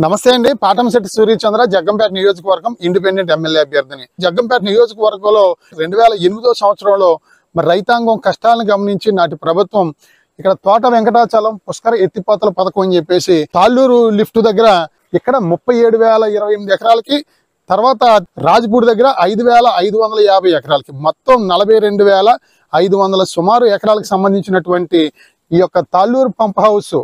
నమస్తే అండి. పాటంశెట్టి సూర్యచంద్ర, జగ్గంపేట నియోజకవర్గం ఇండిపెండెంట్ ఎమ్మెల్యే అభ్యర్థిని. జగ్గంపేట నియోజకవర్గంలో 2008వ సంవత్సరంలో మరి రైతాంగం కష్టాలను గమనించి నాటి ప్రభుత్వం ఇక్కడ తోట వెంకటాచలం పుష్కర ఎత్తిపోతల పథకం అని చెప్పేసి తాళ్ళూరు లిఫ్ట్ దగ్గర ఇక్కడ 37,028 ఎకరాలకి, తర్వాత రాజ్పూర్ దగ్గర 5,550 ఎకరాలకి, మొత్తం 42,500 సుమారు ఎకరాలకు సంబంధించినటువంటి ఈ యొక్క తాళ్ళూరు పంప్ హౌస్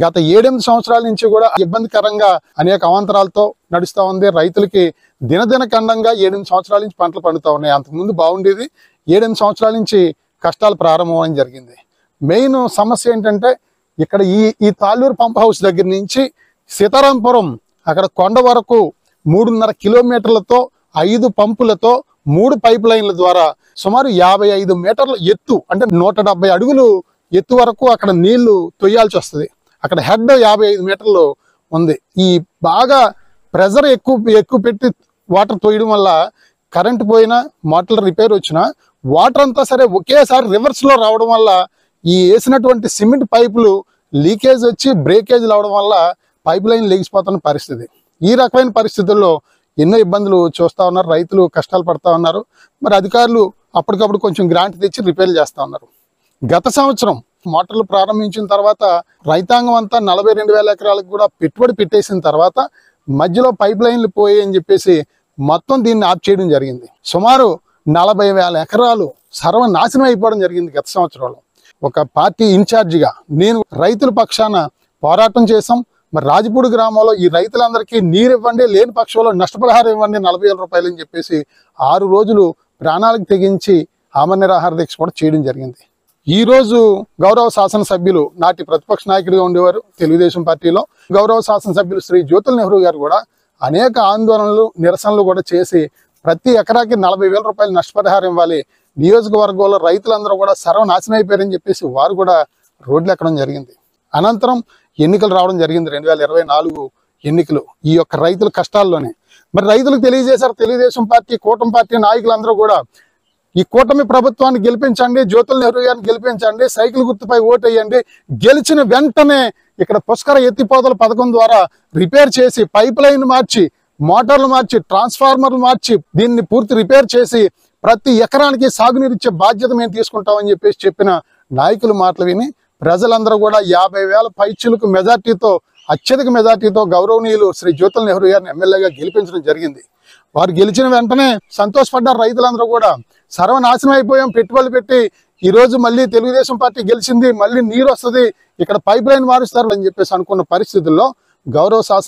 గత 7-8 సంవత్సరాల నుంచి కూడా ఇబ్బందికరంగా అనేక అవాంతరాలతో నడుస్తూ ఉంది. రైతులకి దినదిన ఖండంగా 7-8 సంవత్సరాల నుంచి పంటలు పండుతూ ఉన్నాయి. అంతకుముందు బాగుండేది, 7-8 సంవత్సరాల నుంచి కష్టాలు ప్రారంభమని జరిగింది. మెయిన్ సమస్య ఏంటంటే ఇక్కడ ఈ తాళ్ళూరు పంప్ హౌస్ దగ్గర నుంచి సీతారాంపురం అక్కడ కొండ వరకు 3.5 కిలోమీటర్లతో 5 పంపులతో 3 పైప్ లైన్ల ద్వారా సుమారు 55 మీటర్ల ఎత్తు, అంటే 170 అడుగులు ఎత్తు వరకు అక్కడ నీళ్లు తొయ్యాల్సి వస్తుంది. అక్కడ హెడ్ 55 మీటర్లు ఉంది. ఈ బాగా ప్రెజర్ ఎక్కువ పెట్టి వాటర్ తోయడం వల్ల కరెంట్ పోయినా, మోటార్ రిపేర్ వచ్చినా వాటర్ అంతా సరే ఒకేసారి రివర్స్ లో రావడం వల్ల ఈ వేసినటువంటి సిమెంట్ పైపులు లీకేజ్ వచ్చి బ్రేకేజ్ అవడం వల్ల పైప్ లైన్ లెగిసిపోతున్న పరిస్థితి. ఈ రకమైన పరిస్థితుల్లో ఎన్నో ఇబ్బందులు చూస్తూ ఉన్నారు, రైతులు కష్టాలు పడతా ఉన్నారు. మరి అధికారులు అప్పటికప్పుడు కొంచెం గ్రాంట్ తెచ్చి రిపేర్లు చేస్తూ ఉన్నారు. గత సంవత్సరం మోటార్లు ప్రారంభించిన తర్వాత రైతాంగం అంతా 42,000 ఎకరాలకు కూడా పెట్టుబడి పెట్టేసిన తర్వాత మధ్యలో పైప్ లైన్లు పోయాయి అని చెప్పేసి మొత్తం దీన్ని ఆఫ్ చేయడం జరిగింది. సుమారు 40,000 ఎకరాలు సర్వనాశనం అయిపోవడం జరిగింది గత సంవత్సరంలో. ఒక పార్టీ ఇన్ఛార్జిగా నేను రైతుల పక్షాన పోరాటం చేశాం. మరి రాజపూడి గ్రామంలో ఈ రైతులందరికీ నీరు ఇవ్వండి, లేని పక్షంలో నష్టపరిహారం ఇవ్వండి 40,000 రూపాయలు అని చెప్పేసి 6 రోజులు ప్రాణాలకు తెగించి ఆమరణ నిరాహార దీక్ష కూడా చేయడం జరిగింది. ఈ రోజు గౌరవ శాసనసభ్యులు, నాటి ప్రతిపక్ష నాయకుడిగా ఉండేవారు తెలుగుదేశం పార్టీలో, గౌరవ శాసనసభ్యులు శ్రీ జ్యోతుల నెహ్రూ గారు కూడా అనేక ఆందోళనలు, నిరసనలు కూడా చేసి ప్రతి ఎకరాకి 40,000 రూపాయలు నష్టపరిహారం ఇవ్వాలి, నియోజకవర్గంలో రైతులందరూ కూడా సర్వనాశనం అయిపోయారని చెప్పేసి వారు కూడా రోడ్లు ఎక్కడం జరిగింది. అనంతరం ఎన్నికలు రావడం జరిగింది, 2024 ఎన్నికలు. ఈ యొక్క రైతుల కష్టాల్లోనే మరి రైతులకు తెలియజేశారు తెలుగుదేశం పార్టీ, కూటమి పార్టీ నాయకులందరూ కూడా ఈ కూటమి ప్రభుత్వాన్ని గెలిపించండి, జ్యోతుల నెహ్రూ గారిని గెలిపించండి, సైకిల్ గుర్తుపై ఓటు వేయండి, గెలిచిన వెంటనే ఇక్కడ పుష్కర ఎత్తిపోతల పథకం ద్వారా రిపేర్ చేసి పైప్ లైన్ మార్చి, మోటార్లు మార్చి, ట్రాన్స్ఫార్మర్లు మార్చి దీన్ని పూర్తి రిపేర్ చేసి ప్రతి ఎకరానికి సాగునీరు ఇచ్చే బాధ్యత మేము తీసుకుంటామని చెప్పేసి చెప్పిన నాయకుల మాటలు విని ప్రజలందరూ కూడా 50,000 పైచిలకు మెజార్టీతో, అత్యధిక మెజార్టీతో గౌరవనీయులు శ్రీ జ్యోతుల నెహ్రూ గారిని ఎమ్మెల్యేగా గెలిపించడం జరిగింది. వారు గెలిచిన వెంటనే సంతోషపడ్డారు రైతులందరూ కూడా. సర్వనాశనం అయిపోయాం పెట్టుబడులు పెట్టి, ఈ రోజు మళ్ళీ తెలుగుదేశం పార్టీ గెలిచింది, మళ్ళీ నీరు వస్తుంది, ఇక్కడ పైప్ లైన్ మారుస్తారు అని చెప్పేసి అనుకున్న పరిస్థితుల్లో గౌరవ శాసన